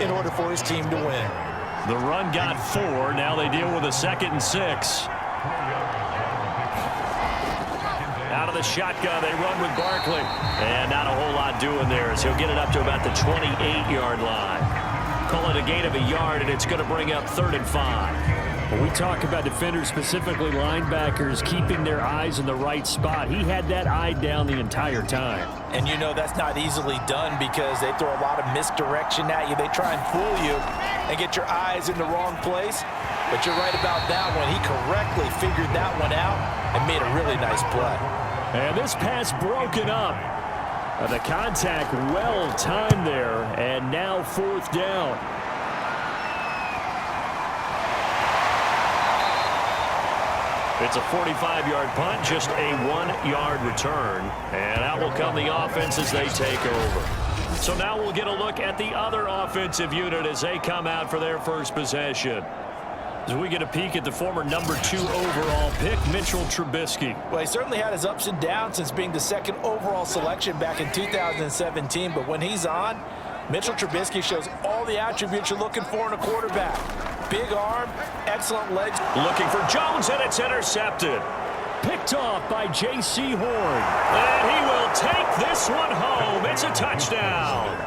in order for his team to win. The run got 4. Now they deal with a 2nd and 6. Out of the shotgun, they run with Barkley. And not a whole lot doing there as he'll get it up to about the 28-yard line. Call it a gain of a yard, and it's going to bring up 3rd and 5. When we talk about defenders, specifically linebackers, keeping their eyes in the right spot, he had that eye down the entire time. And you know that's not easily done because they throw a lot of misdirection at you. They try and fool you and get your eyes in the wrong place. But you're right about that one. He correctly figured that one out and made a really nice play. And this pass broken up. The contact well timed there, and now 4th down. It's a 45-yard punt, just a 1-yard return. And out will come the offense as they take over. So now we'll get a look at the other offensive unit as they come out for their first possession. As we get a peek at the former number 2 overall pick, Mitchell Trubisky. Well, he certainly had his ups and downs since being the 2nd overall selection back in 2017. But when he's on, Mitchell Trubisky shows all the attributes you're looking for in a quarterback. Big arm, excellent legs. Looking for Jones, and it's intercepted. Picked off by J.C. Horn. And he will take this one home. It's a touchdown.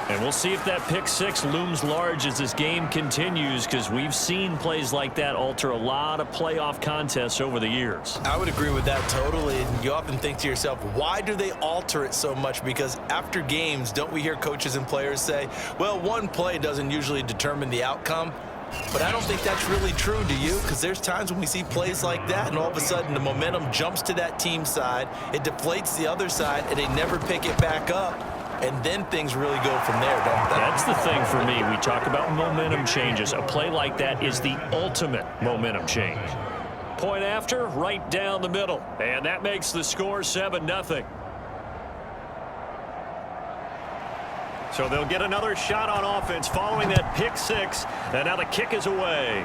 And we'll see if that pick 6 looms large as this game continues, because we've seen plays like that alter a lot of playoff contests over the years. I would agree with that totally. And you often think to yourself, why do they alter it so much? Because after games, don't we hear coaches and players say, well, one play doesn't usually determine the outcome? But I don't think that's really true, do you? Because there's times when we see plays like that, and all of a sudden the momentum jumps to that team side, it deflates the other side, and they never pick it back up. And then things really go from there, don't they? That's the thing for me. We talk about momentum changes. A play like that is the ultimate momentum change. Point after, right down the middle. And that makes the score 7-0. So they'll get another shot on offense following that pick 6. And now the kick is away.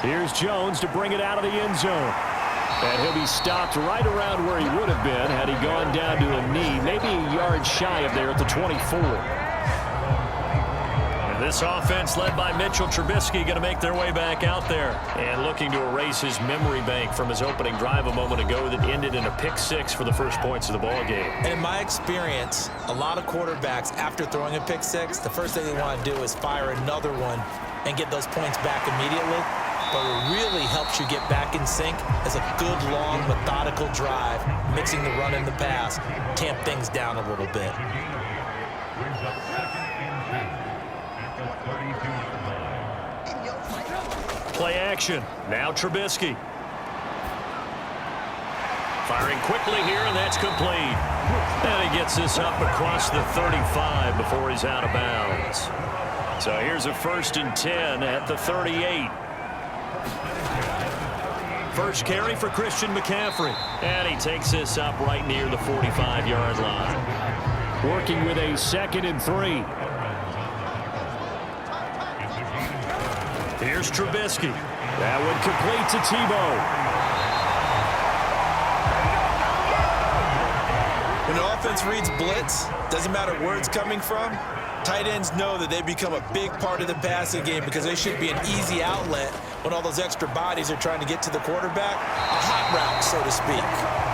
Here's Jones to bring it out of the end zone. And he'll be stopped right around where he would have been had he gone down to a knee, maybe a yard shy of there at the 24. And this offense led by Mitchell Trubisky going to make their way back out there and looking to erase his memory bank from his opening drive a moment ago that ended in a pick 6 for the first points of the ball game. And in my experience, a lot of quarterbacks, after throwing a pick 6, the first thing they want to do is fire another one and get those points back immediately. But what really helps you get back in sync is a good, long, methodical drive, mixing the run and the pass, tamp things down a little bit. Play action. Now Trubisky. Firing quickly here, and that's complete. And he gets this up across the 35 before he's out of bounds. So here's a 1st and 10 at the 38. First carry for Christian McCaffrey. And he takes this up right near the 45-yard line. Working with a 2nd and 3. Here's Trubisky. That one complete to Tebow. When the offense reads blitz, doesn't matter where it's coming from, tight ends know that they become a big part of the passing game because they should be an easy outlet when all those extra bodies are trying to get to the quarterback. A hot route, so to speak.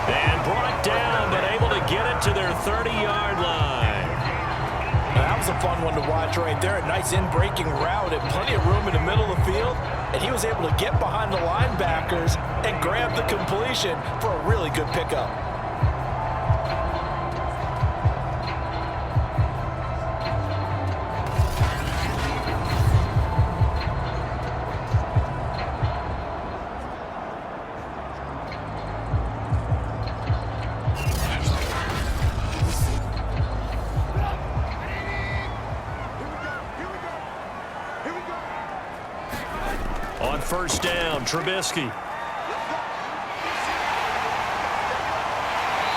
And brought down, but able to get it to their 30-yard line. Now, that was a fun one to watch right there. A nice in-breaking route and plenty of room in the middle of the field. And he was able to get behind the linebackers and grab the completion for a really good pickup. On 1st down, Trubisky.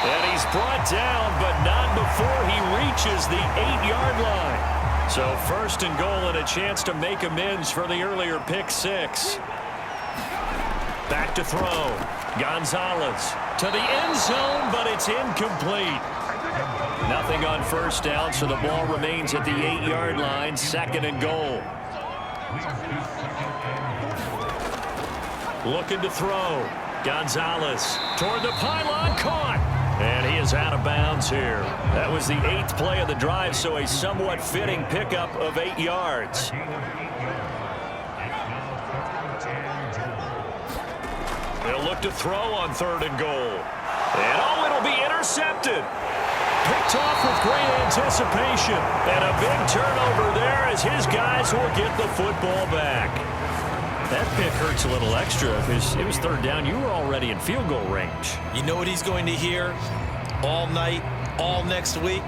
And he's brought down, but not before he reaches the 8-yard line. So 1st and goal and a chance to make amends for the earlier pick 6. Back to throw. Gonzalez to the end zone, but it's incomplete. Nothing on first down, so the ball remains at the 8-yard line, 2nd and goal. Looking to throw. Gonzalez toward the pylon, caught. And he is out of bounds here. That was the 8th play of the drive, so a somewhat fitting pickup of 8 yards. They'll look to throw on 3rd and goal. And it'll be intercepted. Picked off with great anticipation. And a big turnover there as his guys will get the football back. That pick hurts a little extra because it was 3rd down. You were already in field goal range. You know what he's going to hear all night, all next week?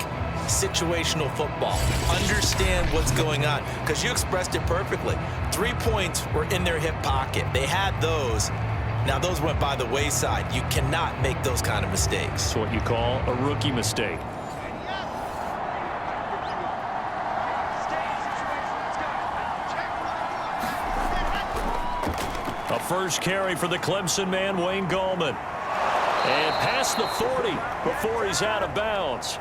Situational football. Understand what's going on, because you expressed it perfectly. 3 points were in their hip pocket. They had those. Now, those went by the wayside. You cannot make those kind of mistakes. It's what you call a rookie mistake. A first carry for the Clemson man, Wayne Gallman. And past the 40 before he's out of bounds.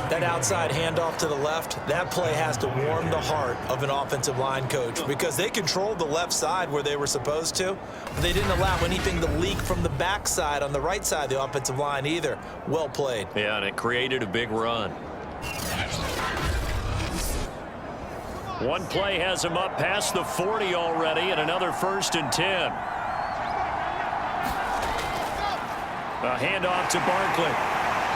That outside handoff to the left, that play has to warm the heart of an offensive line coach, because they controlled the left side where they were supposed to, but they didn't allow anything to leak from the backside on the right side of the offensive line either. Well played. Yeah, and it created a big run. One play has him up past the 40 already, and another 1st and 10. A handoff to Barkley.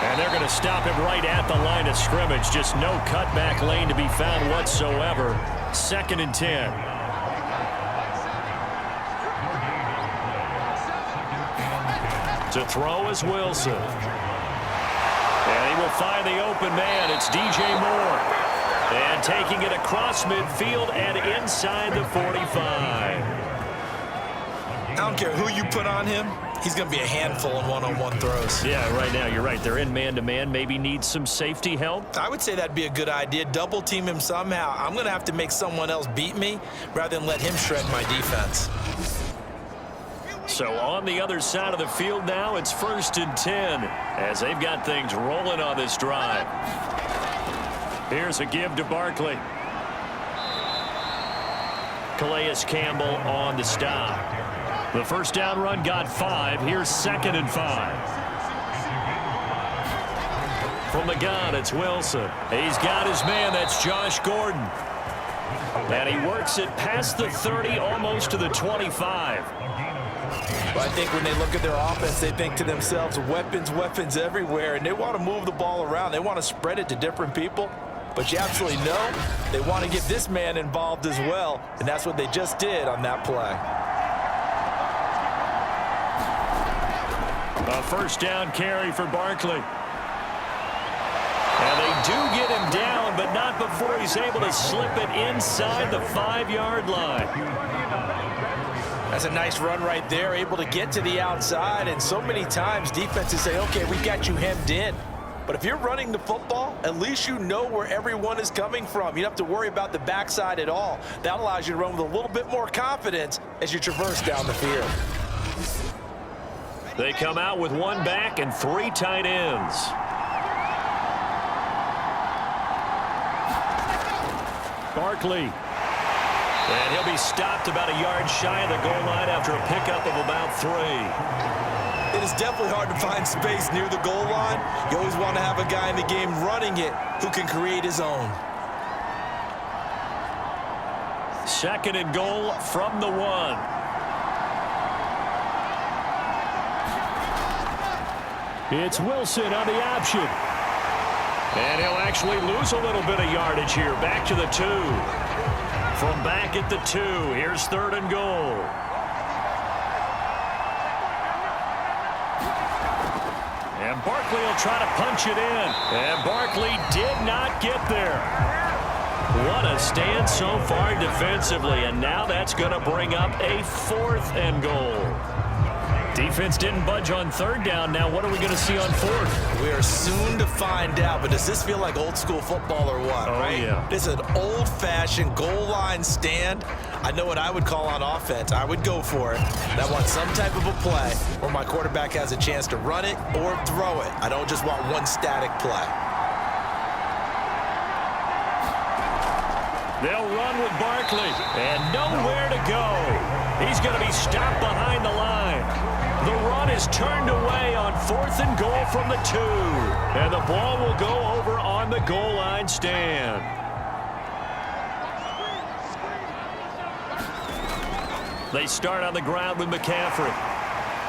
And they're going to stop him right at the line of scrimmage. Just no cutback lane to be found whatsoever. 2nd and 10. To throw is Wilson. And he will find the open man. It's DJ Moore. And taking it across midfield and inside the 45. I don't care who you put on him. He's going to be a handful in one-on-one throws. Yeah, right now, you're right. They're in man-to-man. Maybe needs some safety help. I would say that'd be a good idea. Double team him somehow. I'm going to have to make someone else beat me rather than let him shred my defense. So on the other side of the field now, it's 1st and 10 as they've got things rolling on this drive. Here's a give to Barkley. Calais Campbell on the stop. The first down run got 5. Here's 2nd and 5. From the gun, it's Wilson. He's got his man. That's Josh Gordon. And he works it past the 30, almost to the 25. Well, I think when they look at their offense, they think to themselves, weapons, weapons everywhere, and they want to move the ball around. They want to spread it to different people. But you absolutely know they want to get this man involved as well, and that's what they just did on that play. A first down carry for Barkley. And they do get him down, but not before he's able to slip it inside the 5-yard line. That's a nice run right there, able to get to the outside, and so many times defenses say, okay, we got you hemmed in. But if you're running the football, at least you know where everyone is coming from. You don't have to worry about the backside at all. That allows you to run with a little bit more confidence as you traverse down the field. They come out with 1 back and 3 tight ends. Barkley. And he'll be stopped about a yard shy of the goal line after a pickup of about 3. It is definitely hard to find space near the goal line. You always want to have a guy in the game running it who can create his own. 2nd and goal from the 1. It's Wilson on the option. And he'll actually lose a little bit of yardage here. Back to the 2. From back at the 2, here's 3rd and goal. And Barkley will try to punch it in. And Barkley did not get there. What a stand so far defensively. And now that's going to bring up a 4th and goal. Defense didn't budge on third down. Now what are we going to see on fourth? We are soon to find out, but does this feel like old school football or what, right? Yeah. This is an old-fashioned goal line stand. I know what I would call on offense. I would go for it. And I want some type of a play where my quarterback has a chance to run it or throw it. I don't just want one static play. They'll run with Barkley, and nowhere to go. He's going to be stopped behind the line. The run is turned away on 4th and goal from the 2. And the ball will go over on the goal line stand. They start on the ground with McCaffrey.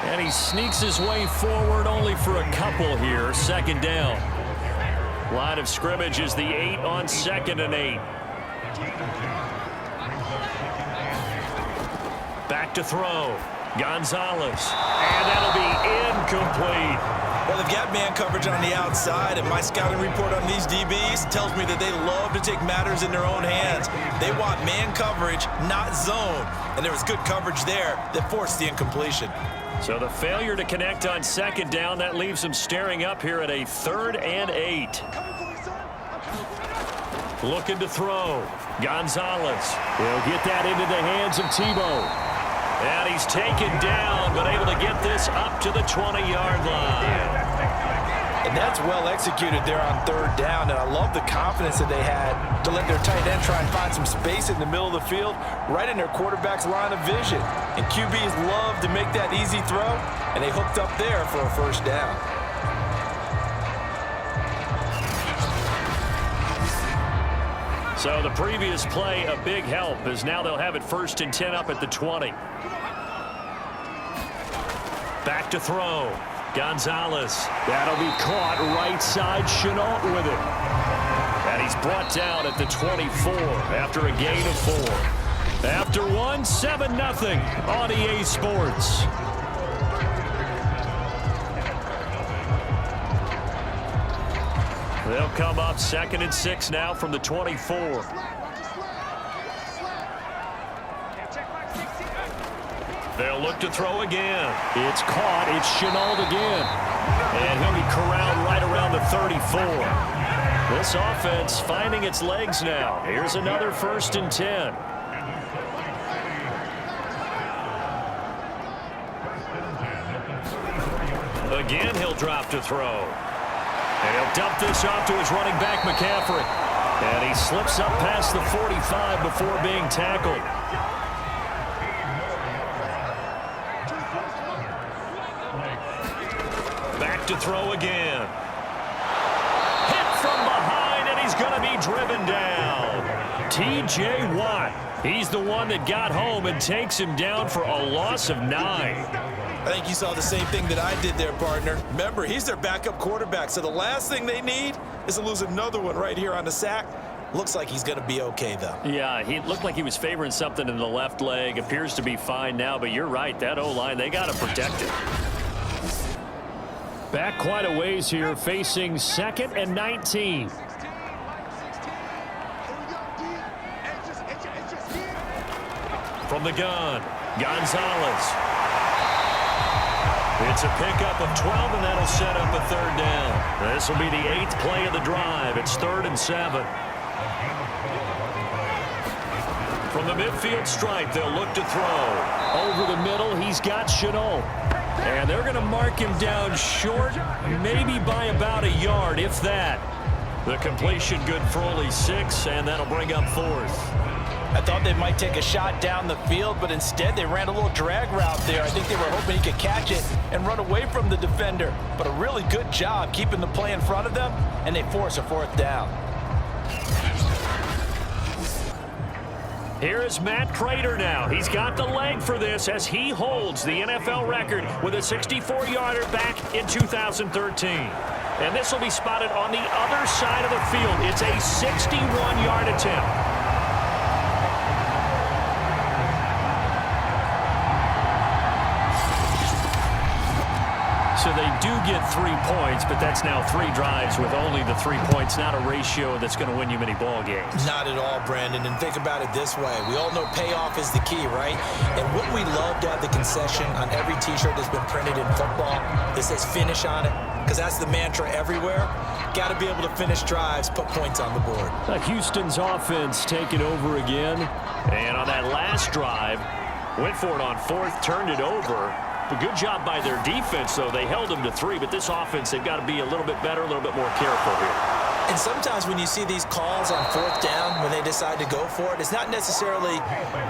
And he sneaks his way forward only for a couple here. 2nd down. Line of scrimmage is the 8 on 2nd and 8. Back to throw. Gonzalez. And that'll be incomplete. Well, they've got man coverage on the outside, and my scouting report on these DBs tells me that they love to take matters in their own hands. They want man coverage, not zone. And there was good coverage there that forced the incompletion. So the failure to connect on 2nd down, that leaves them staring up here at a 3rd and 8. Looking to throw. Gonzalez. He'll get that into the hands of Tebow. And he's taken down, but able to get this up to the 20-yard line. And that's well executed there on 3rd down, and I love the confidence that they had to let their tight end try and find some space in the middle of the field, right in their quarterback's line of vision. And QBs love to make that easy throw, and they hooked up there for a 1st down. So the previous play, a big help, as now they'll have it 1st and 10 up at the 20. Back to throw. Gonzalez. That'll be caught right side. Chenault with it. And he's brought down at the 24 after a gain of 4. After one, 7-0 on EA Sports. They'll come up 2nd and 6 now from the 24. They'll look to throw again. It's caught. It's Chenault again. And he'll be corralled right around the 34. This offense finding its legs now. Here's another 1st and 10. Again, he'll drop to throw. And he'll dump this off to his running back, McCaffrey. And he slips up past the 45 before being tackled. Back to throw again. Hit from behind, and he's going to be driven down. T.J. Watt. He's the one that got home and takes him down for a loss of 9. I think you saw the same thing that I did there, partner. Remember, he's their backup quarterback, so the last thing they need is to lose another one right here on the sack. Looks like he's going to be okay, though. Yeah, he looked like he was favoring something in the left leg. Appears to be fine now, but you're right. That O-line, they got to protect it. Back quite a ways here, facing 2nd and 19. From the gun, Gonzalez. It's a pickup of 12, and that'll set up a 3rd down. This will be the 8th play of the drive. It's 3rd and 7. From the midfield stripe, they'll look to throw. Over the middle, he's got Chenault. And they're going to mark him down short, maybe by about a yard, if that. The completion good for only 6, and that'll bring up 4th. I thought they might take a shot down the field, but instead they ran a little drag route there. I think they were hoping he could catch it and run away from the defender. But a really good job keeping the play in front of them, and they force a 4th down. Here is Matt Prater now. He's got the leg for this as he holds the NFL record with a 64-yarder back in 2013. And this will be spotted on the other side of the field. It's a 61-yard attempt. So they do get 3 points, but that's now 3 drives with only the 3 points, not a ratio that's going to win you many ball games. Not at all, Brandon. And think about it this way. We all know payoff is the key, right? And wouldn't we love to have the concession on every T-shirt that's been printed in football that says finish on it? Because that's the mantra everywhere. Got to be able to finish drives, put points on the board. Houston's offense taking over again. And on that last drive, went for it on 4th, turned it over. A good job by their defense, though. They held them to 3, but this offense, they've got to be a little bit better, a little bit more careful here. And sometimes when you see these calls on 4th down, when they decide to go for it, it's not necessarily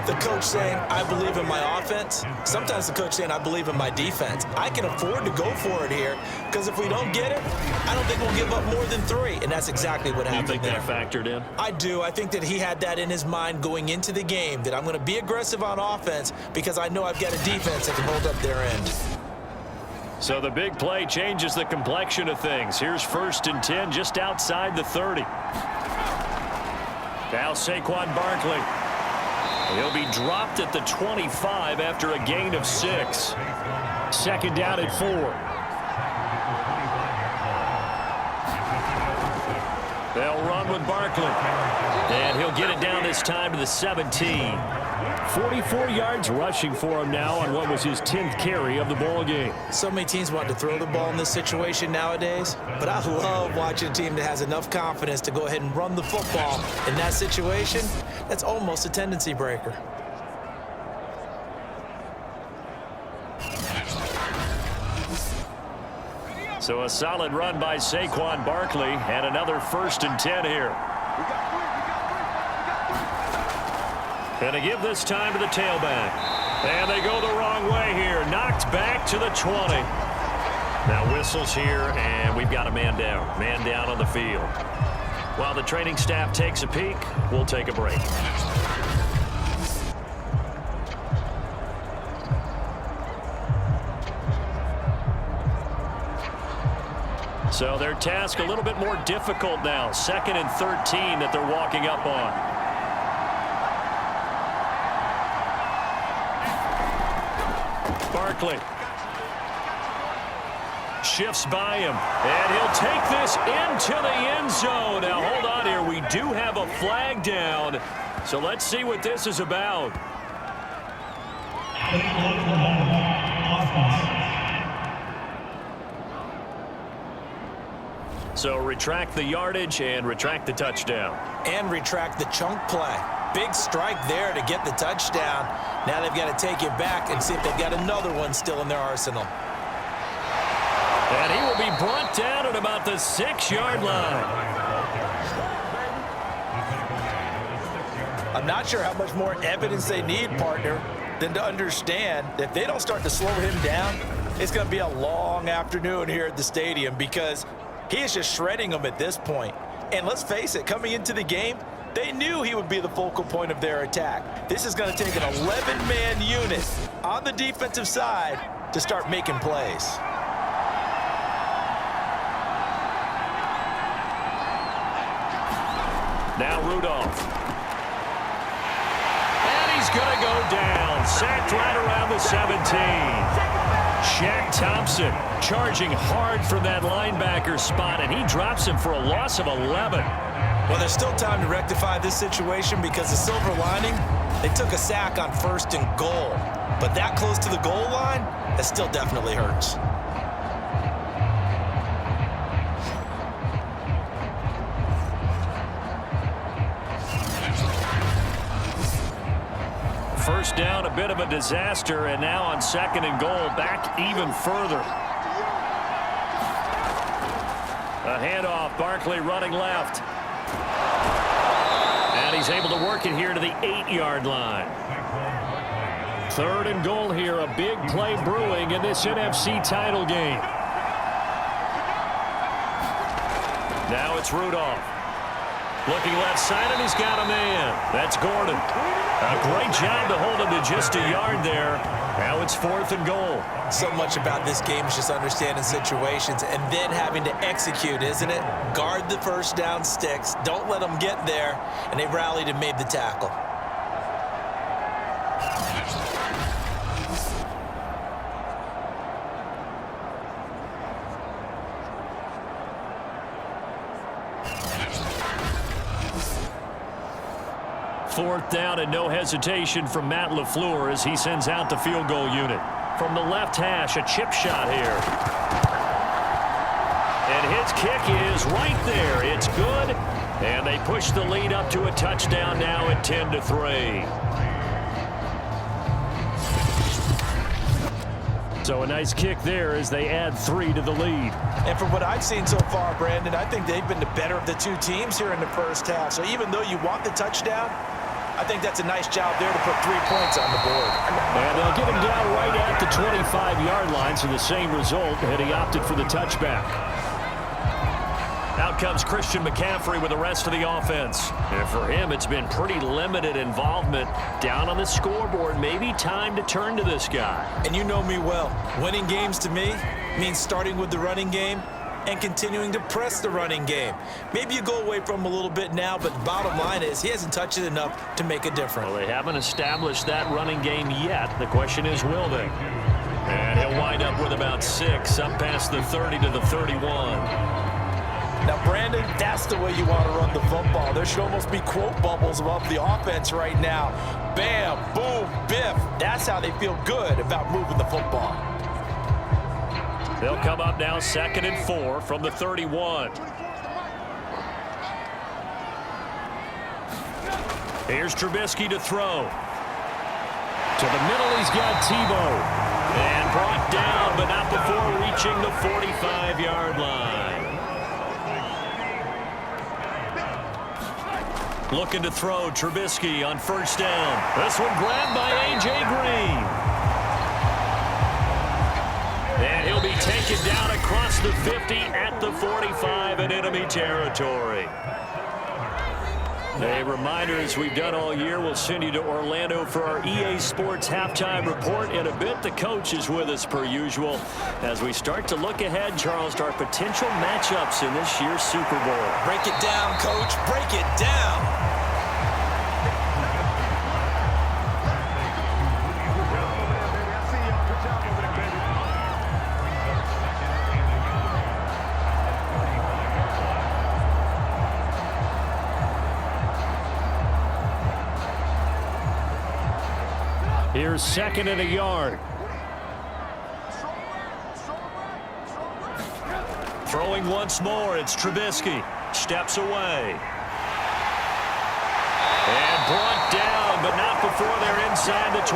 the coach saying, I believe in my offense. Sometimes the coach saying, I believe in my defense. I can afford to go for it here, because if we don't get it, I don't think we'll give up more than 3. And that's exactly what happened there. You think that factored in? I do. I think that he had that in his mind going into the game, that I'm going to be aggressive on offense because I know I've got a defense that can hold up their end. So the big play changes the complexion of things. Here's 1st and 10 just outside the 30. Now Saquon Barkley. He'll be dropped at the 25 after a gain of 6. 2nd down at 4. They'll run with Barkley. And he'll get it down this time to the 17. 44 yards rushing for him now on what was his 10th carry of the ball game. So many teams want to throw the ball in this situation nowadays, but I love watching a team that has enough confidence to go ahead and run the football in that situation. That's almost a tendency breaker. So a solid run by Saquon Barkley and another 1st and 10 here. And to give this time to the tailback. And they go the wrong way here. Knocked back to the 20. Now whistles here, and we've got a man down. Man down on the field. While the training staff takes a peek, we'll take a break. So their task a little bit more difficult now. 2nd and 13 that they're walking up on. Barkley shifts by him, and he'll take this into the end zone. Now, hold on here. We do have a flag down, so let's see what this is about. So retract the yardage and retract the touchdown. And retract the chunk play. Big strike there to get the touchdown. Now they've got to take it back and see if they've got another one still in their arsenal. And he will be brought down at about the 6-yard line. I'm not sure how much more evidence they need, partner, than to understand that if they don't start to slow him down, it's going to be a long afternoon here at the stadium because he is just shredding them at this point. And let's face it, coming into the game, they knew he would be the focal point of their attack. This is going to take an 11-man unit on the defensive side to start making plays. Now Rudolph. And he's going to go down. Sacked right around the 17. Shaq Thompson charging hard from that linebacker spot, and he drops him for a loss of 11. Well, there's still time to rectify this situation because the silver lining, they took a sack on 1st and goal. But that close to the goal line, that still definitely hurts. First down, a bit of a disaster, and now on 2nd and goal, back even further. A handoff, Barkley running left. And he's able to work it here to the 8-yard line. 3rd and goal here, a big play brewing in this NFC title game. Now it's Rudolph. Looking left side, and he's got a man. That's Gordon. A great job to hold him to just a yard there. Now it's 4th and goal. So much about this game is just understanding situations and then having to execute, isn't it? Guard the first down sticks. Don't let them get there. And they rallied and made the tackle. 4th down and no hesitation from Matt LaFleur as he sends out the field goal unit. From the left hash, a chip shot here. And his kick is right there. It's good. And they push the lead up to a touchdown now at 10-3. So a nice kick there as they add 3 to the lead. And from what I've seen so far, Brandon, I think they've been the better of the two teams here in the first half. So even though you want the touchdown, I think that's a nice job there to put 3 points on the board. And they'll get him down right at the 25-yard line, so the same result, and he opted for the touchback. Out comes Christian McCaffrey with the rest of the offense. And for him, it's been pretty limited involvement down on the scoreboard. Maybe time to turn to this guy. And you know me well. Winning games to me means starting with the running game and continuing to press the running game. Maybe you go away from him a little bit now, but the bottom line is he hasn't touched it enough to make a difference. Well, they haven't established that running game yet. The question is, will they? And he'll wind up with about 6, up past the 30 to the 31. Now, Brandon, that's the way you want to run the football. There should almost be quote bubbles above the offense right now. Bam, boom, biff. That's how they feel good about moving the football. They'll come up now 2nd and 4 from the 31. Here's Trubisky to throw. To the middle, he's got Tebow. And brought down, but not before reaching the 45-yard line. Looking to throw, Trubisky on 1st down. This one grabbed by A.J. Green. And he'll be taken down across the 50 at the 45 in enemy territory. A reminder, as we've done all year, we'll send you to Orlando for our EA Sports Halftime Report. In a bit, the coach is with us per usual as we start to look ahead, Charles, to our potential matchups in this year's Super Bowl. Break it down, Coach. Break it down. Here's 2nd and a yard. Throwing once more, it's Trubisky. Steps away. And brought down, but not before they're inside the 25.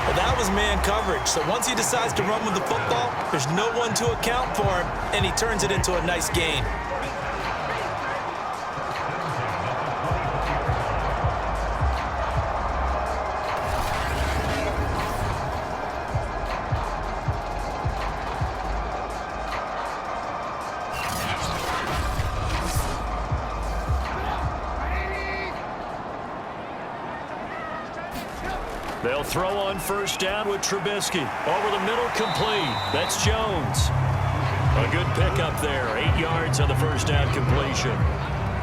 Well, that was man coverage. So once he decides to run with the football, there's no one to account for him, and he turns it into a nice gain. They'll throw on 1st down with Trubisky. Over the middle, complete. That's Jones. A good pickup there. 8 yards on the 1st down completion.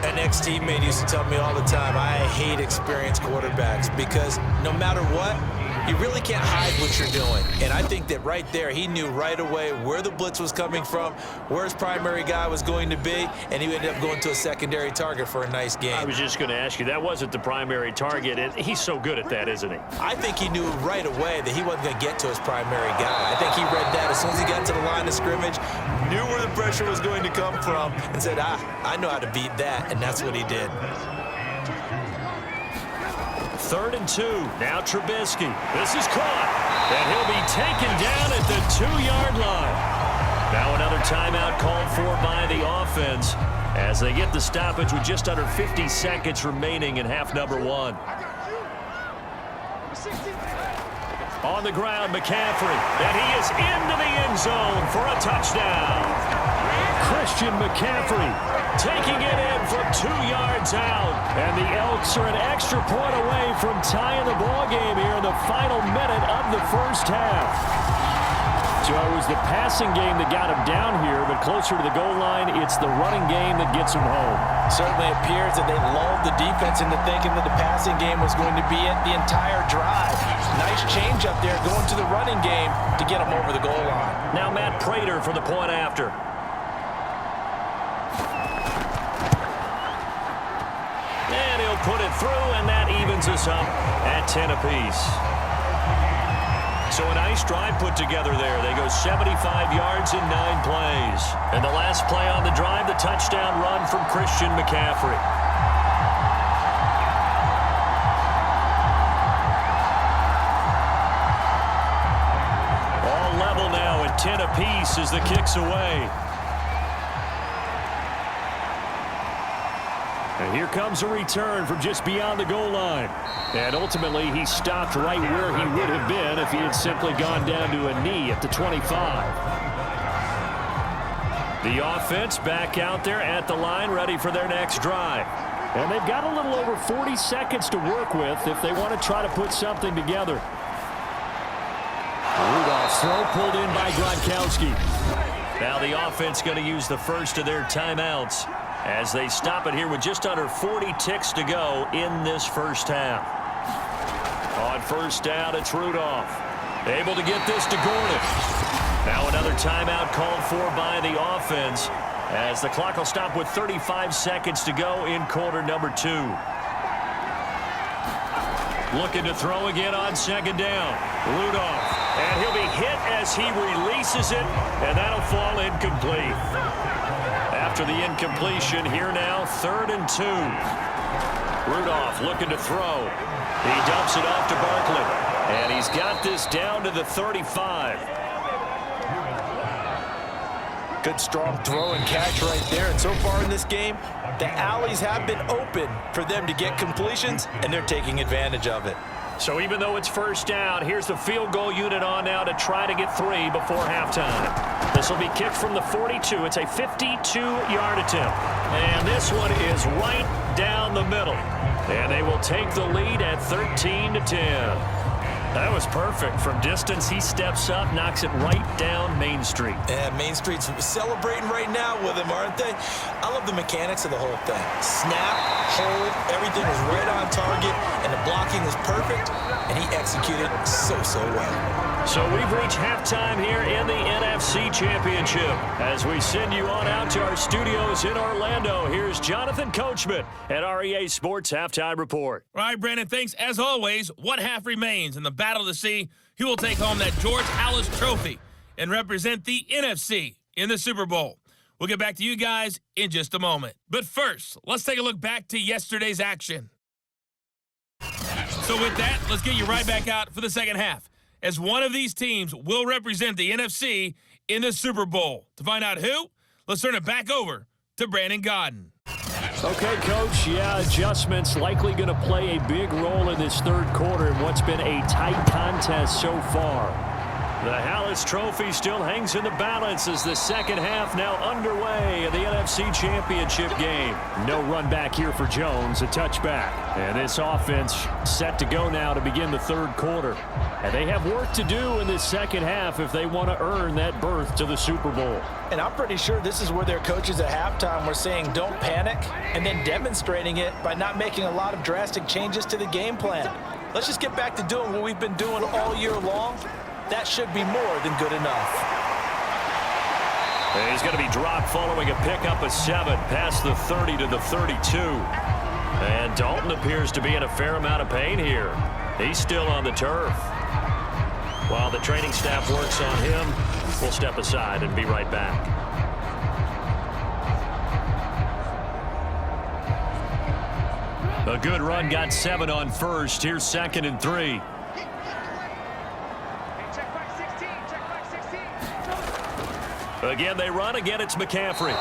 An ex-teammate used to tell me all the time, I hate experienced quarterbacks because no matter what, you really can't hide what you're doing. And I think that right there, he knew right away where the blitz was coming from, where his primary guy was going to be, and he ended up going to a secondary target for a nice game. I was just going to ask you, that wasn't the primary target, and he's so good at that, isn't he? I think he knew right away that he wasn't going to get to his primary guy. I think he read that as soon as he got to the line of scrimmage, knew where the pressure was going to come from, and said, I know how to beat that, and that's what he did. 3rd and 2. Now Trubisky. This is caught. And he'll be taken down at the 2-yard line. Now another timeout called for by the offense as they get the stoppage with just under 50 seconds remaining in half number 1. On the ground, McCaffrey. And he is into the end zone for a touchdown. Christian McCaffrey taking it in from 2 yards out. And the Elks are an extra point away from tying the ball game here in the final minute of the first half. So it was the passing game that got him down here, but closer to the goal line, it's the running game that gets him home. Certainly appears that they lulled the defense into thinking that the passing game was going to be it the entire drive. Nice change up there going to the running game to get him over the goal line. Now Matt Prater for the point after. And put it through, and that evens us up at 10 apiece. So a nice drive put together there. They go 75 yards in 9 plays. And the last play on the drive, the touchdown run from Christian McCaffrey. All level now at 10 apiece as the kick's away. And here comes a return from just beyond the goal line. And ultimately, he stopped right where he would have been if he had simply gone down to a knee at the 25. The offense back out there at the line, ready for their next drive. And they've got a little over 40 seconds to work with if they want to try to put something together. Rudolph's throw pulled in by Gronkowski. Now the offense going to use the first of their timeouts as they stop it here with just under 40 ticks to go in this first half. On first down, it's Rudolph. Able to get this to Gordon. Now another timeout called for by the offense as the clock will stop with 35 seconds to go in quarter number 2. Looking to throw again on second down. Rudolph. And he'll be hit as he releases it, and that'll fall incomplete. After the incompletion, here now, 3rd and 2. Rudolph looking to throw. He dumps it off to Barkley, and he's got this down to the 35. Good strong throw and catch right there. And so far in this game, the alleys have been open for them to get completions, and they're taking advantage of it. So even though it's first down, here's the field goal unit on now to try to get 3 before halftime. This will be kicked from the 42. It's a 52-yard attempt. And this one is right down the middle. And they will take the lead at 13-10. That was perfect. From distance, he steps up, knocks it right down Main Street. And Main Street's celebrating right now with him, aren't they? I love the mechanics of the whole thing. Snap, hold, everything was right on target, and the blocking was perfect, and he executed so well. So we've reached halftime here in the NFC Championship. As we send you on out to our studios in Orlando, here's Jonathan Coachman at REA Sports Halftime Report. All right, Brandon, thanks. As always, one half remains in the battle to see who will take home that George Halas Trophy and represent the NFC in the Super Bowl. We'll get back to you guys in just a moment. But first, let's take a look back to yesterday's action. So with that, let's get you right back out for the second half, as one of these teams will represent the NFC in the Super Bowl. To find out who, let's turn it back over to Brandon Godden. Okay, Coach, adjustments likely going to play a big role in this third quarter in what's been a tight contest so far. The Halas Trophy still hangs in the balance as the second half now underway in the NFC Championship game. No run back here for Jones, a touchback. And this offense set to go now to begin the third quarter. And they have work to do in this second half if they want to earn that berth to the Super Bowl. And I'm pretty sure this is where their coaches at halftime were saying don't panic, and then demonstrating it by not making a lot of drastic changes to the game plan. Let's just get back to doing what we've been doing all year long. That should be more than good enough. And he's going to be dropped following a pickup of 7 past the 30 to the 32. And Dalton appears to be in a fair amount of pain here. He's still on the turf. While the training staff works on him, we'll step aside and be right back. A good run, got 7 on first. Here's 2nd and 3. Again, they run. Again, it's McCaffrey.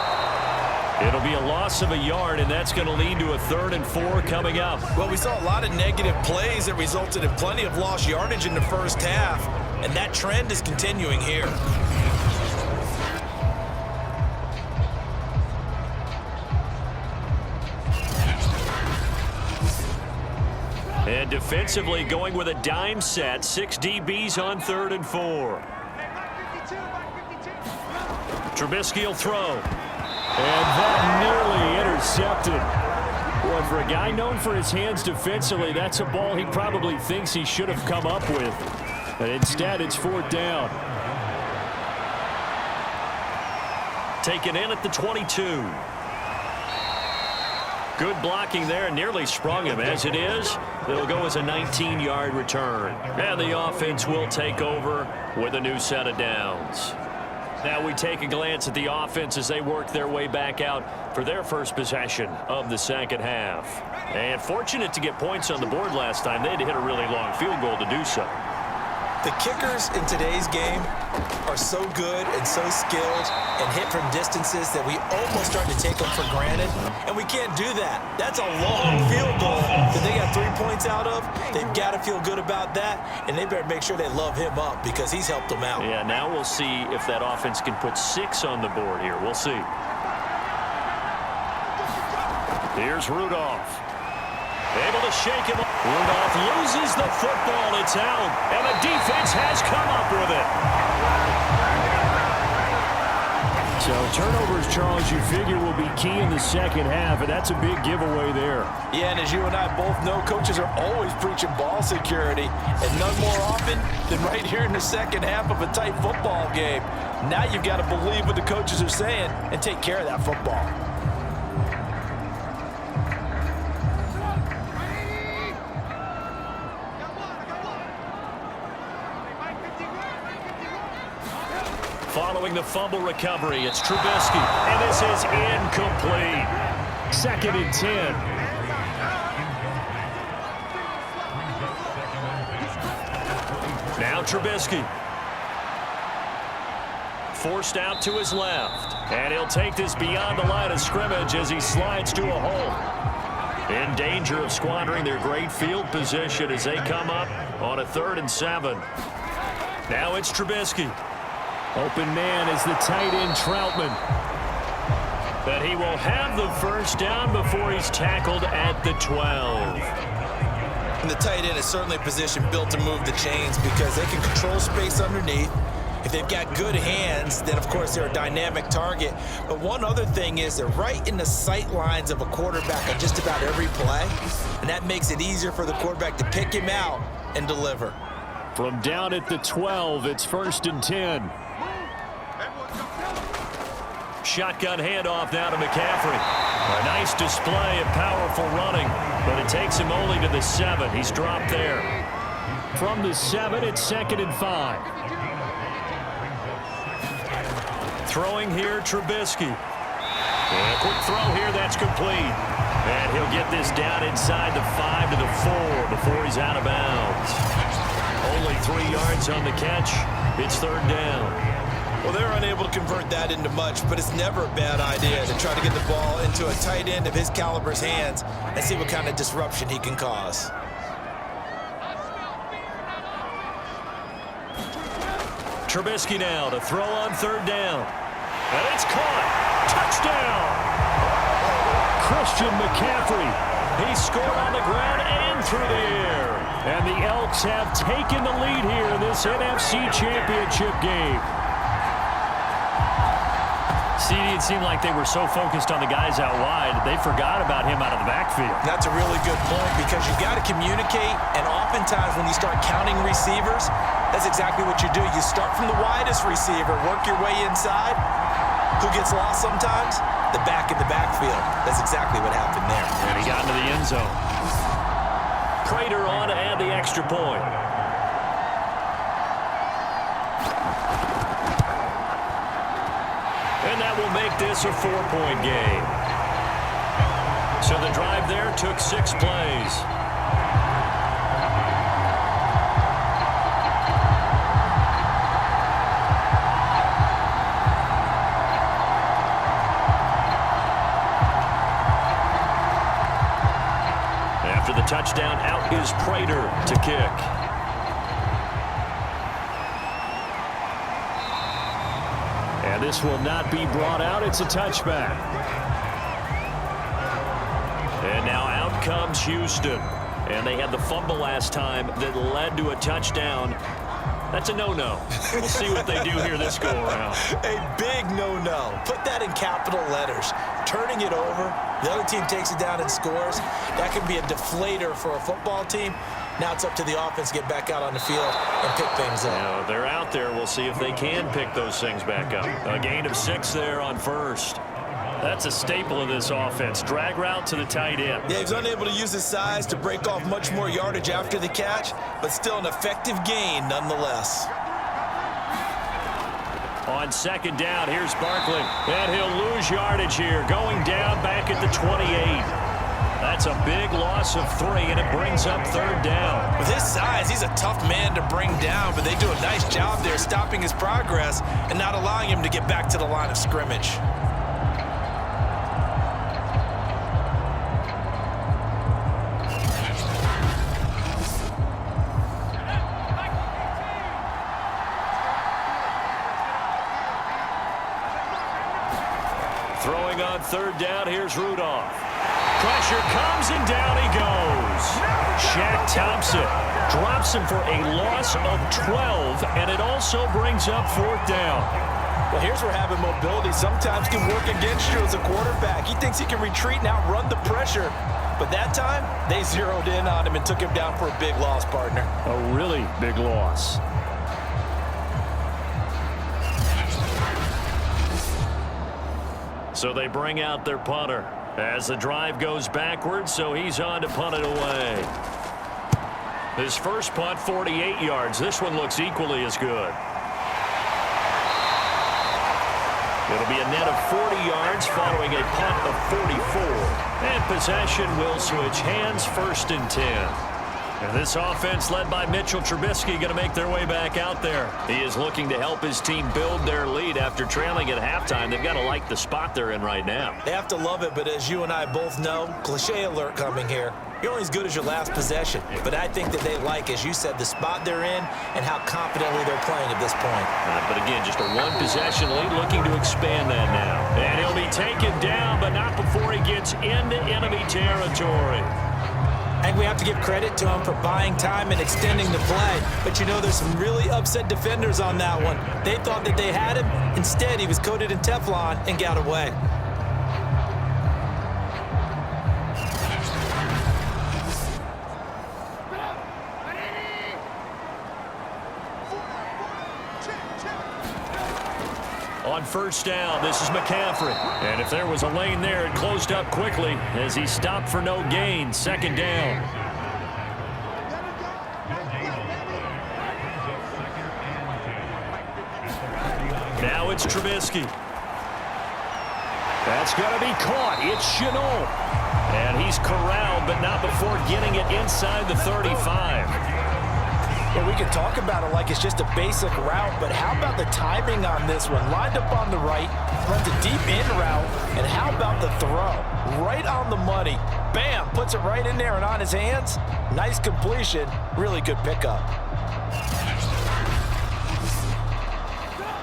It'll be a loss of a yard, and that's going to lead to a 3rd and 4 coming up. Well, we saw a lot of negative plays that resulted in plenty of lost yardage in the first half, and that trend is continuing here. And defensively going with a dime set, 6 DBs on 3rd and 4. Trubisky will throw. And that nearly intercepted. Well, for a guy known for his hands defensively, that's a ball he probably thinks he should have come up with. And instead, it's 4th down. Taken in at the 22. Good blocking there, nearly sprung him. As it is, it'll go as a 19-yard return. And the offense will take over with a new set of downs. Now we take a glance at the offense as they work their way back out for their first possession of the second half. And fortunate to get points on the board last time. They had to hit a really long field goal to do so. The kickers in today's game are so good and so skilled and hit from distances that we almost start to take them for granted, and we can't do that. That's a long field goal that they got 3 points out of. They've got to feel good about that, and they better make sure they love him up because he's helped them out. Yeah, now we'll see if that offense can put 6 on the board here. We'll see. Here's Rudolph. Able to shake him. Rudolph loses the football. It's out. And the defense has come up with it. So turnovers, Charles, you figure will be key in the second half, and that's a big giveaway there. Yeah, and as you and I both know, coaches are always preaching ball security, and none more often than right here in the second half of a tight football game. Now you've got to believe what the coaches are saying and take care of that football. Following the fumble recovery, it's Trubisky, and this is incomplete. 2nd and 10. Now Trubisky. Forced out to his left, and he'll take this beyond the line of scrimmage as he slides to a hole. In danger of squandering their great field position as they come up on a 3rd and 7. Now it's Trubisky. Open man is the tight end, Troutman. But he will have the first down before he's tackled at the 12. And the tight end is certainly a position built to move the chains because they can control space underneath. If they've got good hands, then, of course, they're a dynamic target. But one other thing is they're right in the sight lines of a quarterback on just about every play, and that makes it easier for the quarterback to pick him out and deliver. From down at the 12, it's 1st and 10. Shotgun handoff now to McCaffrey. A nice display of powerful running, but it takes him only to the 7. He's dropped there. From the 7, it's 2nd and 5. Throwing here, Trubisky. And a quick throw here, that's complete. And he'll get this down inside the 5 to the 4 before he's out of bounds. Only 3 yards on the catch. It's 3rd down. Well, they're unable to convert that into much, but it's never a bad idea to try to get the ball into a tight end of his caliber's hands and see what kind of disruption he can cause. Trubisky now to throw on 3rd down. And it's caught. Touchdown! Christian McCaffrey. He scored on the ground and through the air. And the Elks have taken the lead here in this NFC Championship game. It seemed like they were so focused on the guys out wide, they forgot about him out of the backfield. That's a really good point because you've got to communicate, and oftentimes when you start counting receivers, that's exactly what you do. You start from the widest receiver, work your way inside. Who gets lost sometimes? The back in the backfield. That's exactly what happened there. And he got into the end zone. Prater on to add the extra point. And that will make this a 4-point game. So the drive there took 6 plays. After the touchdown, out is Prater to kick. And this will not be brought out. It's a touchback. And now out comes Houston. And they had the fumble last time that led to a touchdown. That's a no-no. We'll see what they do here this go-around. A big no-no. Put that in capital letters. Turning it over, the other team takes it down and scores. That can be a deflator for a football team. Now it's up to the offense to get back out on the field and pick things up. Now they're out there. We'll see if they can pick those things back up. A gain of 6 there on 1st. That's a staple of this offense. Drag route to the tight end. Yeah, he's unable to use his size to break off much more yardage after the catch, but still an effective gain nonetheless. On second down, here's Barkley. And he'll lose yardage here, going down back at the 28. That's a big loss of 3, and it brings up third down. With his size, he's a tough man to bring down, but they do a nice job there stopping his progress and not allowing him to get back to the line of scrimmage. Throwing on third down, here's Rudolph. Pressure comes, and down he goes. Shaq Thompson drops him for a loss of 12, and it also brings up fourth down. Well, here's where having mobility sometimes can work against you as a quarterback. He thinks he can retreat and outrun the pressure. But that time, they zeroed in on him and took him down for a big loss, partner. A really big loss. So they bring out their punter as the drive goes backwards, so he's on to punt it away. His first punt, 48 yards. This one looks equally as good. It'll be a net of 40 yards following a punt of 44. And possession will switch hands, 1st and 10. And this offense led by Mitchell Trubisky going to make their way back out there. He is looking to help his team build their lead after trailing at halftime. They've got to like the spot they're in right now. They have to love it, but as you and I both know, cliche alert coming here. You're only as good as your last possession. But I think that they like, as you said, the spot they're in and how confidently they're playing at this point. But again, just a one-possession lead, looking to expand that now. And he'll be taken down, but not before he gets into enemy territory. I think we have to give credit to him for buying time and extending the play. But you know, there's some really upset defenders on that one. They thought that they had him. Instead, he was coated in Teflon and got away. On first down, this is McCaffrey. And if there was a lane there, it closed up quickly as he stopped for no gain. Second down. Now it's Trubisky. That's going to be caught. It's Shenault. And he's corralled, but not before getting it inside the 35. Well, we can talk about it like it's just a basic route, but how about the timing on this one? Lined up on the right, runs a deep in route, and how about the throw? Right on the money. Bam! Puts it right in there and on his hands. Nice completion. Really good pickup.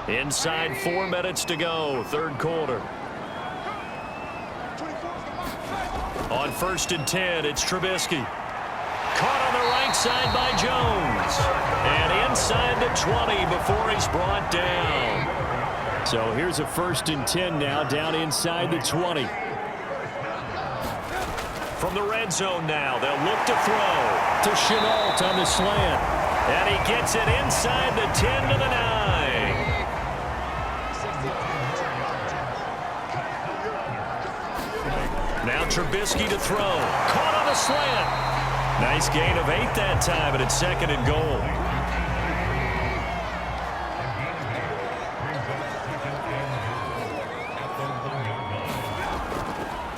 Inside 4 minutes to go, third quarter. On 1st and 10, it's Trubisky. Caught on the right side by Jones. And inside the 20 before he's brought down. So here's a 1st and 10 now, down inside the 20. From the red zone now, they'll look to throw. To Shenault on the slant. And he gets it inside the 10 to the 9. Now Trubisky to throw. Caught on the slant. Nice gain of 8 that time, but it's 2nd and goal.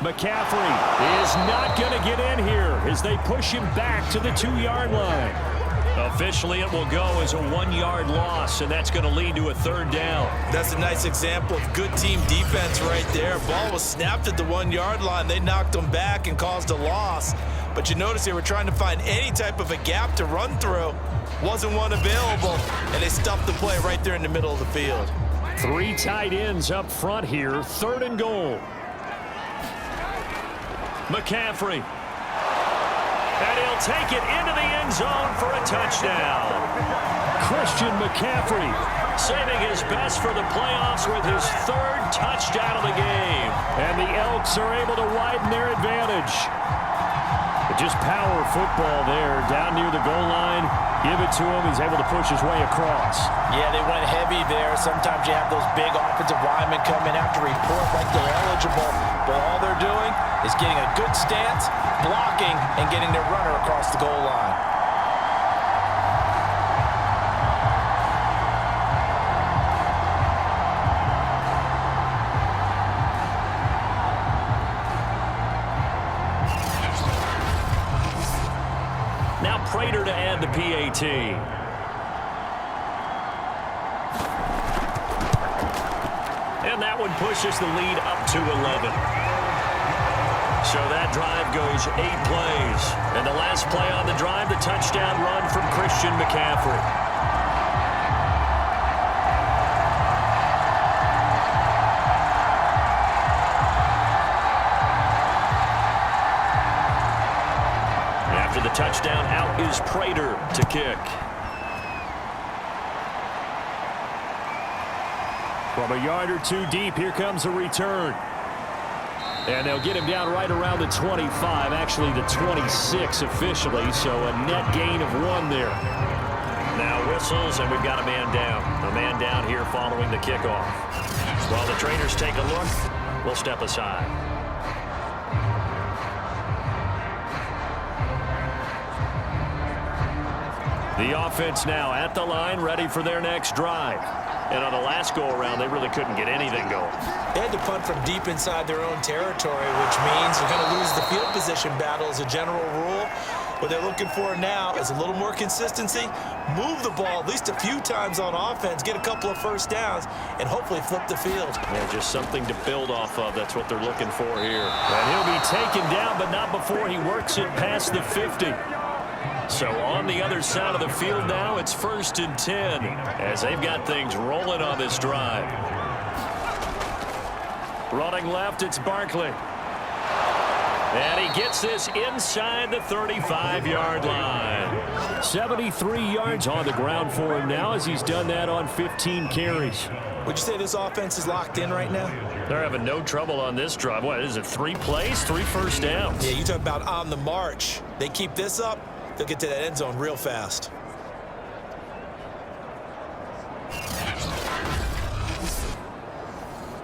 McCaffrey is not going to get in here as they push him back to the 2-yard line. Officially, it will go as a 1-yard loss, and that's going to lead to a third down. That's a nice example of good team defense right there. Ball was snapped at the 1-yard line. They knocked him back and caused a loss. But you notice they were trying to find any type of a gap to run through. Wasn't one available, and they stuffed the play right there in the middle of the field. 3 tight ends up front here, 3rd and goal. McCaffrey. And he'll take it into the end zone for a touchdown. Christian McCaffrey saving his best for the playoffs with his 3rd touchdown of the game. And the Elks are able to widen their advantage. Just power football there, down near the goal line. Give it to him. He's able to push his way across. Yeah, they went heavy there. Sometimes you have those big offensive linemen come in after report like they're eligible, but all they're doing is getting a good stance, blocking, and getting their runner across the goal line. Prater to add the PAT. And that one pushes the lead up to 11. So that drive goes 8 plays. And the last play on the drive, the touchdown run from Christian McCaffrey. After the touchdown, out is Prater to kick. From a yard or two deep, here comes a return. And they'll get him down right around the 25, actually the 26 officially, so a net gain of 1 there. Now whistles, and we've got a man down. A man down here following the kickoff. While the trainers take a look, we'll step aside. The offense now at the line, ready for their next drive. And on the last go-around, they really couldn't get anything going. They had to punt from deep inside their own territory, which means you're going to lose the field position battle as a general rule. What they're looking for now is a little more consistency, move the ball at least a few times on offense, get a couple of first downs, and hopefully flip the field. Yeah, just something to build off of. That's what they're looking for here. And he'll be taken down, but not before he works it past the 50. So on the other side of the field now, it's 1st and 10 as they've got things rolling on this drive. Running left, it's Barkley. And he gets this inside the 35-yard line. 73 yards on the ground for him now as he's done that on 15 carries. Would you say this offense is locked in right now? They're having no trouble on this drive. What is it, 3 plays, 3 first downs? Yeah, you talk about on the march. They keep this up, they'll get to that end zone real fast.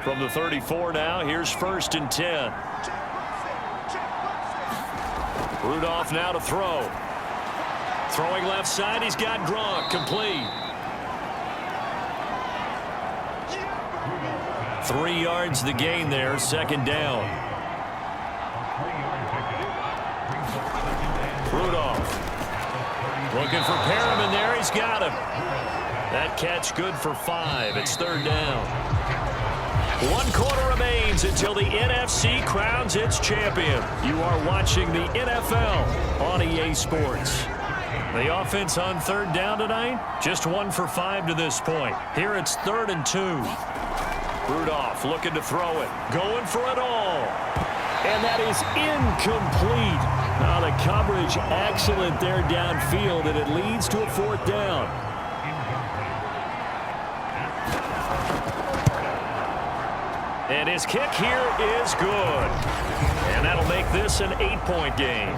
From the 34 now, here's 1st and 10. Rudolph now to throw. Throwing left side, he's got Gronk, complete. 3 yards the gain there, 2nd down. Rudolph looking for Perriman there, he's got him. That catch good for 5, it's 3rd down. 1 quarter remains until the NFC crowns its champion. You are watching the NFL on EA Sports. The offense on 3rd down tonight, just 1 for 5 to this point. Here it's 3rd and 2. Rudolph looking to throw it, going for it all. And that is incomplete. Now the coverage excellent there downfield, and it leads to a 4th down. And his kick here is good. And that'll make this an 8-point game.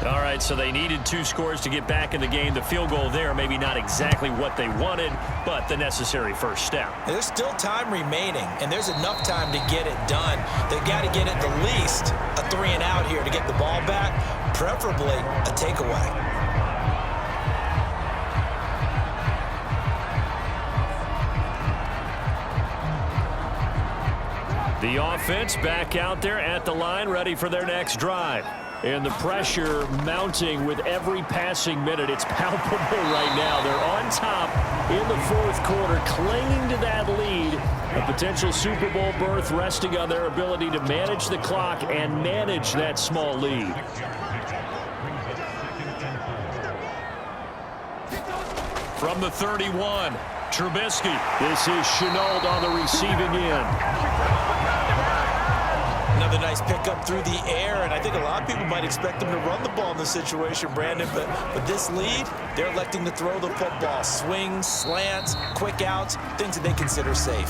All right, so they needed 2 scores to get back in the game. The field goal there, maybe not exactly what they wanted, but the necessary first step. There's still time remaining, and there's enough time to get it done. They've got to get at the least a 3 and out here to get the ball back, preferably a takeaway. The offense back out there at the line, ready for their next drive. And the pressure mounting with every passing minute. It's palpable right now. They're on top in the 4th quarter, clinging to that lead. A potential Super Bowl berth resting on their ability to manage the clock and manage that small lead. From the 31, Trubisky. This is Chenault on the receiving end. Another nice pickup through the air, and I think a lot of people might expect him to run the ball in this situation, Brandon, but this lead, they're electing to throw the football. Swings, slants, quick outs, things that they consider safe.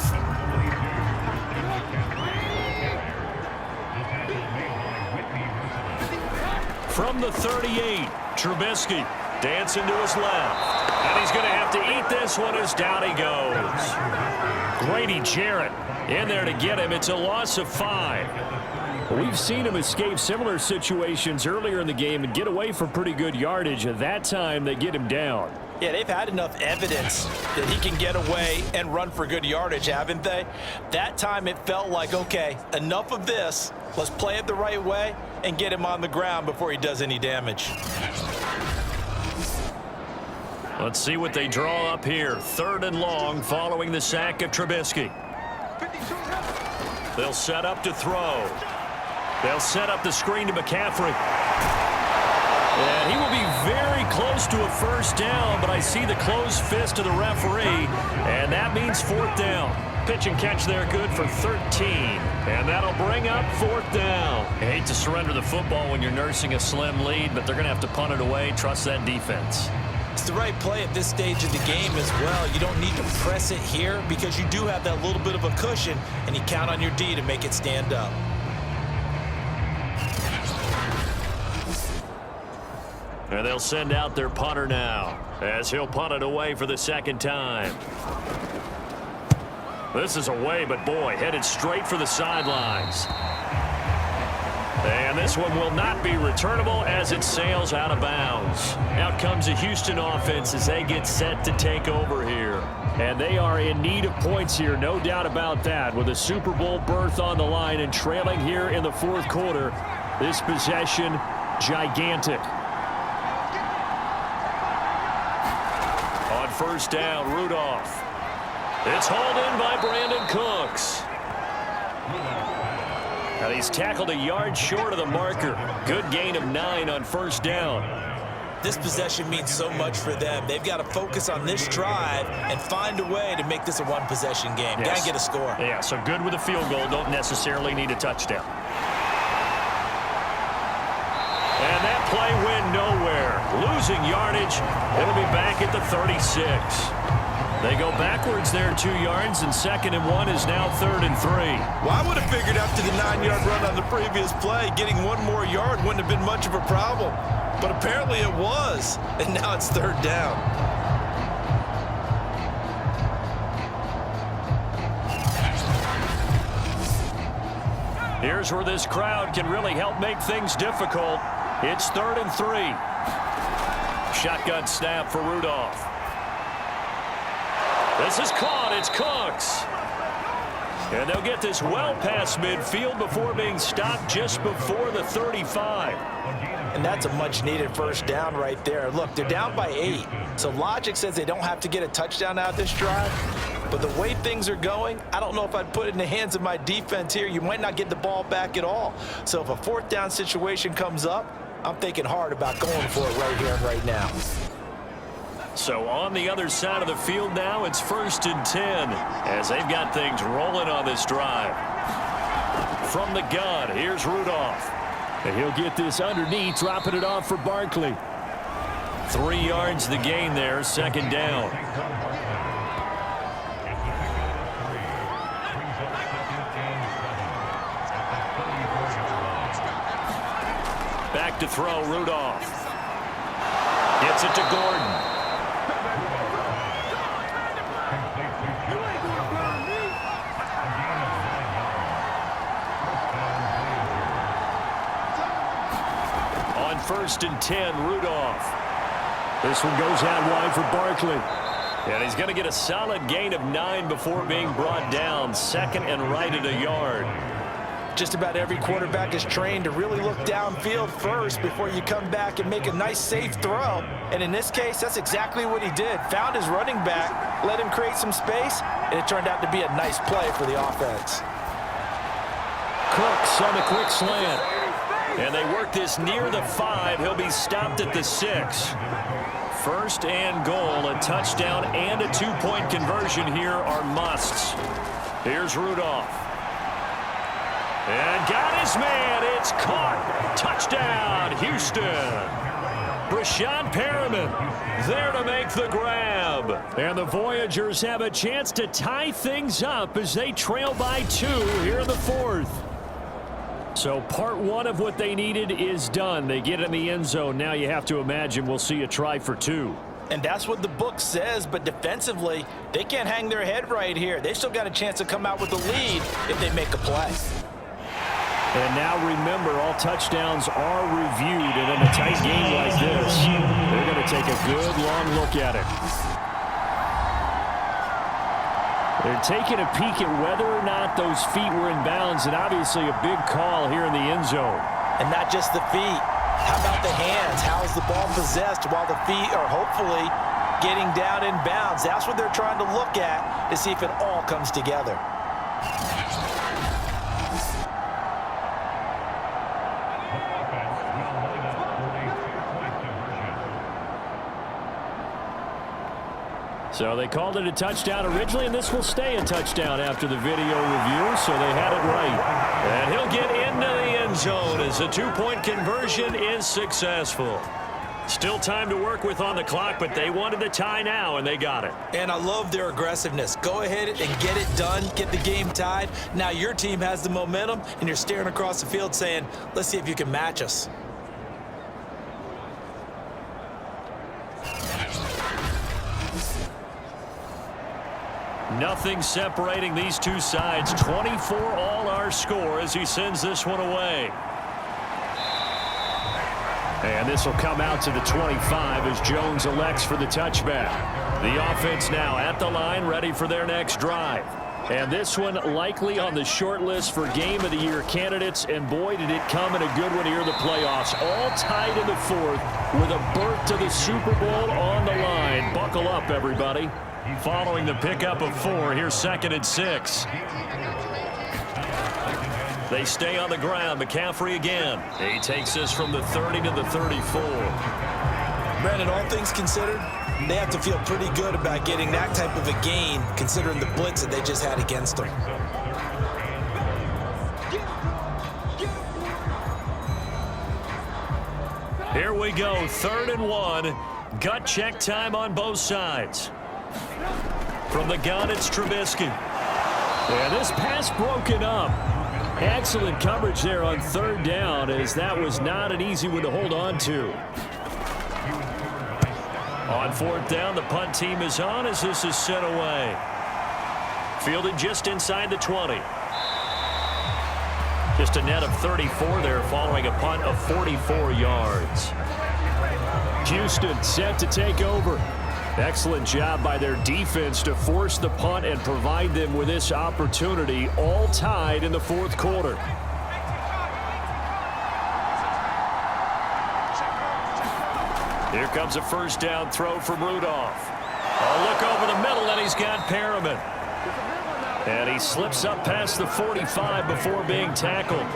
From the 38, Trubisky dancing to his left. And he's going to have to eat this one as down he goes. Grady Jarrett in there to get him. It's a loss of 5. We've seen him escape similar situations earlier in the game and get away from pretty good yardage. At that time, they get him down. Yeah, they've had enough evidence that he can get away and run for good yardage, haven't they? That time it felt like, okay, enough of this. Let's play it the right way and get him on the ground before he does any damage. Let's see what they draw up here. 3rd and long following the sack of Trubisky. They'll set up to throw. They'll set up the screen to McCaffrey. And he will be very close to a first down, but I see the closed fist of the referee, and that means 4th down. Pitch and catch there good for 13, and that'll bring up 4th down. I hate to surrender the football when you're nursing a slim lead, but they're going to have to punt it away. Trust that defense. It's the right play at this stage of the game as well. You don't need to press it here because you do have that little bit of a cushion, and you count on your D to make it stand up. And they'll send out their punter now as he'll punt it away for the 2nd time. This is away, but boy, headed straight for the sidelines. And this one will not be returnable as it sails out of bounds. Out comes the Houston offense as they get set to take over here. And they are in need of points here, no doubt about that. With a Super Bowl berth on the line and trailing here in the 4th quarter, this possession gigantic. On 1st down, Rudolph. It's hauled in by Brandon Cooks. And he's tackled a yard short of the marker. Good gain of 9 on 1st down. This possession means so much for them. They've got to focus on this drive and find a way to make this a one-possession game. Yes. Got to get a score. Yeah, so good with a field goal. Don't necessarily need a touchdown. And that play went nowhere. Losing yardage. It'll be back at the 36. They go backwards there 2 yards, and 2nd and 1 is now 3rd and 3. Well, I would have figured after the 9-yard run on the previous play, getting 1 more yard wouldn't have been much of a problem. But apparently it was, and now it's 3rd down. Here's where this crowd can really help make things difficult. It's 3rd and 3. Shotgun snap for Rudolph. This is caught. It's Cooks. And they'll get this well past midfield before being stopped just before the 35. And that's a much-needed 1st down right there. Look, they're down by 8. So logic says they don't have to get a touchdown out of this drive. But the way things are going, I don't know if I'd put it in the hands of my defense here. You might not get the ball back at all. So if a 4th down situation comes up, I'm thinking hard about going for it right here and right now. So on the other side of the field now, it's 1st and 10 as they've got things rolling on this drive. From the gun, here's Rudolph. And he'll get this underneath, dropping it off for Barkley. 3 yards the gain there, 2nd down. Back to throw, Rudolph. Gets it to Gordon. On 1st and 10, Rudolph. This one goes out wide for Barkley. And he's going to get a solid gain of 9 before being brought down. 2nd and right at a yard. Just about every quarterback is trained to really look downfield first before you come back and make a nice, safe throw. And in this case, that's exactly what he did. Found his running back, let him create some space, and it turned out to be a nice play for the offense. Cooks on the quick slant. And they work this near the 5. He'll be stopped at the 6. 1st and goal, a touchdown and a 2-point conversion here are musts. Here's Rudolph. And got his man. It's caught. Touchdown, Houston. Brashad Perriman there to make the grab. And the Voyagers have a chance to tie things up as they trail by 2 here in the 4th. So part one of what they needed is done. They get in the end zone. Now you have to imagine we'll see a try for two. And that's what the book says, but defensively, they can't hang their head right here. They still got a chance to come out with the lead if they make a play. And now remember, all touchdowns are reviewed, and in a tight game like this, they're going to take a good long look at it. They're taking a peek at whether or not those feet were in bounds, and obviously a big call here in the end zone. And not just the feet. How about the hands? How is the ball possessed while the feet are hopefully getting down in bounds? That's what they're trying to look at to see if it all comes together. So they called it a touchdown originally, and this will stay a touchdown after the video review, so they had it right. And he'll get into the end zone as a two-point conversion is successful. Still time to work with on the clock, but they wanted the tie now, and they got it. And I love their aggressiveness. Go ahead and get it done, get the game tied. Now your team has the momentum, and you're staring across the field saying, let's see if you can match us. Nothing separating these two sides. 24 all our score as he sends this one away. And this will come out to the 25 as Jones elects for the touchback. The offense now at the line, ready for their next drive. And this one likely on the short list for Game of the Year candidates. And boy, did it come in a good one here in the playoffs. All tied in the fourth with a berth to the Super Bowl on the line. Buckle up, everybody. Following the pickup of 4, here's 2nd and 6. They stay on the ground. McCaffrey again. He takes this from the 30 to the 34. Brandon, all things considered, they have to feel pretty good about getting that type of a gain, considering the blitz that they just had against them. Here we go, 3rd and 1. Gut check time on both sides. From the gun, it's Trubisky. Yeah, this pass broken up. Excellent coverage there on 3rd down, as that was not an easy one to hold on to. On 4th down, the punt team is on as this is sent away. Fielded just inside the 20. Just a net of 34 there following a punt of 44 yards. Houston set to take over. Excellent job by their defense to force the punt and provide them with this opportunity, all tied in the 4th quarter. Here comes a 1st down throw from Rudolph. A look over the middle, and he's got Perriman. And he slips up past the 45 before being tackled.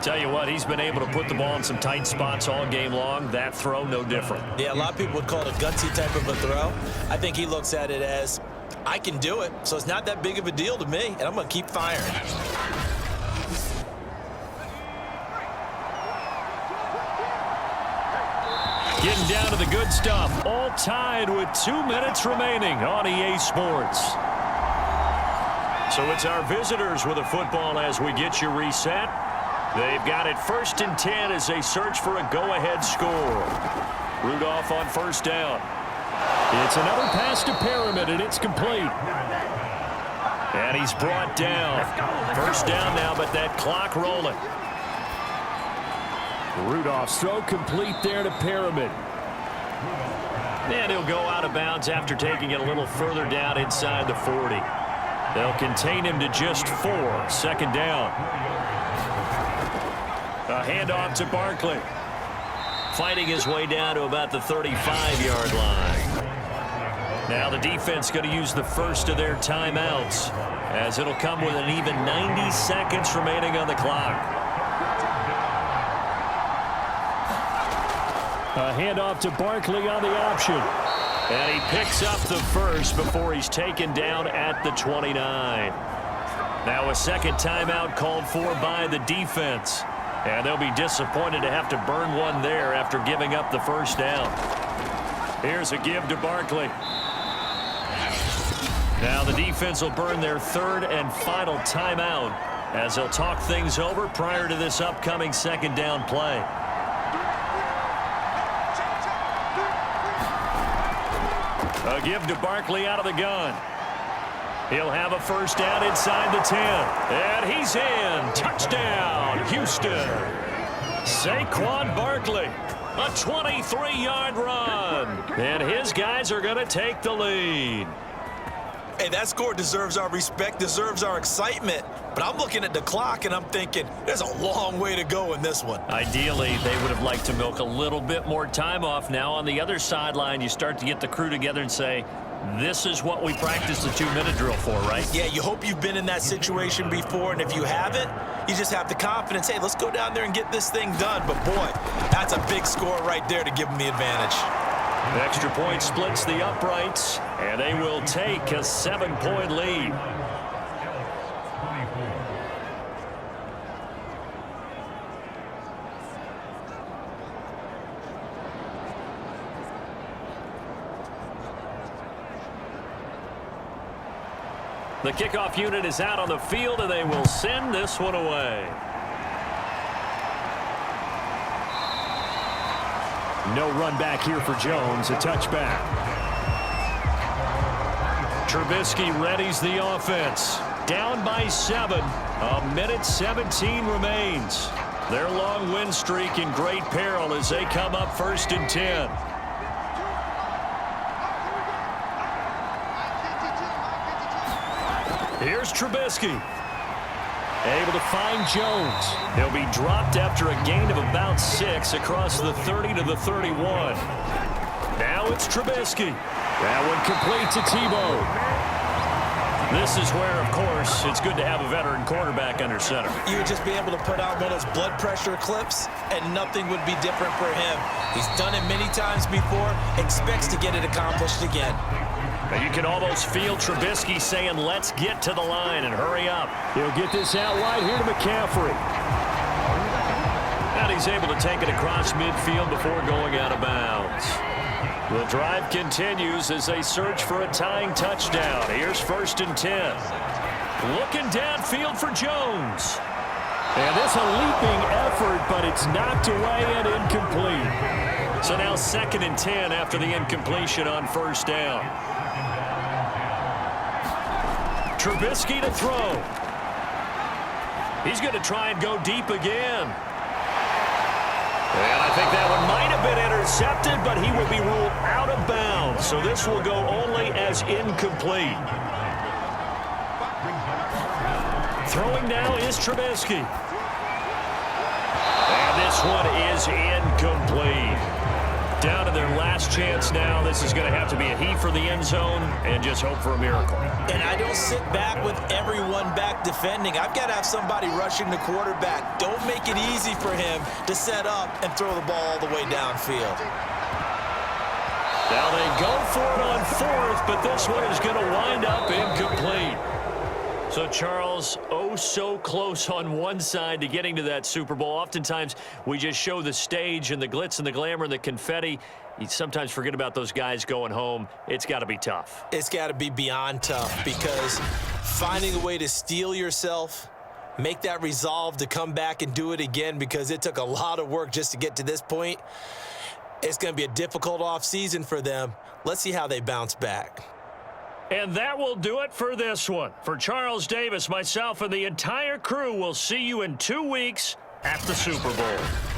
Tell you what, he's been able to put the ball in some tight spots all game long. That throw, no different. Yeah, a lot of people would call it a gutsy type of a throw. I think he looks at it as, I can do it, so it's not that big of a deal to me, and I'm going to keep firing. Getting down to the good stuff. All tied with 2 minutes remaining on EA Sports. So it's our visitors with a football as we get you reset. They've got it 1st and 10 as they search for a go-ahead score. Rudolph on 1st down. It's another pass to Perriman, and it's complete. And he's brought down. 1st down now, but that clock rolling. Rudolph's throw complete there to Perriman. And he'll go out of bounds after taking it a little further down inside the 40. They'll contain him to just 4. 2nd down. A handoff to Barkley. Fighting his way down to about the 35-yard line. Now the defense going to use the first of their timeouts, as it'll come with an even 90 seconds remaining on the clock. A handoff to Barkley on the option. And he picks up the first before he's taken down at the 29. Now a second timeout called for by the defense. And they'll be disappointed to have to burn one there after giving up the 1st down. Here's a give to Barkley. Now the defense will burn their 3rd and final timeout as they'll talk things over prior to this upcoming second down play. A give to Barkley out of the gun. He'll have a first down inside the 10. And he's in. Touchdown, Houston. Saquon Barkley, a 23-yard run. And his guys are going to take the lead. Hey, that score deserves our respect, deserves our excitement. But I'm looking at the clock, and I'm thinking there's a long way to go in this one. Ideally, they would have liked to milk a little bit more time off. Now on the other sideline, you start to get the crew together and say, this is what we practiced the 2-minute drill for, right? Yeah, you hope you've been in that situation before, and if you haven't, you just have the confidence, hey, let's go down there and get this thing done. But, boy, that's a big score right there to give them the advantage. The extra point splits the uprights, and they will take a 7-point lead. The kickoff unit is out on the field, and they will send this one away. No run back here for Jones, a touchback. Trubisky readies the offense. Down by 7. A minute 17 remains. Their long win streak in great peril as they come up 1st and 10. Here's Trubisky. Able to find Jones. He'll be dropped after a gain of about 6 across the 30 to the 31. Now it's Trubisky. That one complete to Tebow. This is where, of course, it's good to have a veteran quarterback under center. You would just be able to put out one of those blood pressure clips, and nothing would be different for him. He's done it many times before, expects to get it accomplished again. And you can almost feel Trubisky saying, let's get to the line and hurry up. He'll get this out wide here to McCaffrey. And he's able to take it across midfield before going out of bounds. The drive continues as they search for a tying touchdown. Here's 1st and 10. Looking downfield for Jones. And this a leaping effort, but it's knocked away and incomplete. So now 2nd and 10 after the incompletion on 1st down. Trubisky to throw. He's going to try and go deep again. And I think that one might have been intercepted, but he will be ruled out of bounds. So this will go only as incomplete. Throwing now is Trubisky. And this one is incomplete. Down to their last chance now. This is going to have to be a heave for the end zone and just hope for a miracle. And I don't sit back with everyone back defending. I've got to have somebody rushing the quarterback. Don't make it easy for him to set up and throw the ball all the way downfield. Now they go for it on 4th, but this one is going to wind up incomplete. So, Charles, oh so close on one side to getting to that Super Bowl. Oftentimes, we just show the stage and the glitz and the glamour and the confetti. You sometimes forget about those guys going home. It's got to be tough. It's got to be beyond tough because finding a way to steel yourself, make that resolve to come back and do it again because it took a lot of work just to get to this point. It's going to be a difficult offseason for them. Let's see how they bounce back. And that will do it for this one. For Charles Davis, myself, and the entire crew, we'll see you in 2 weeks at the Super Bowl.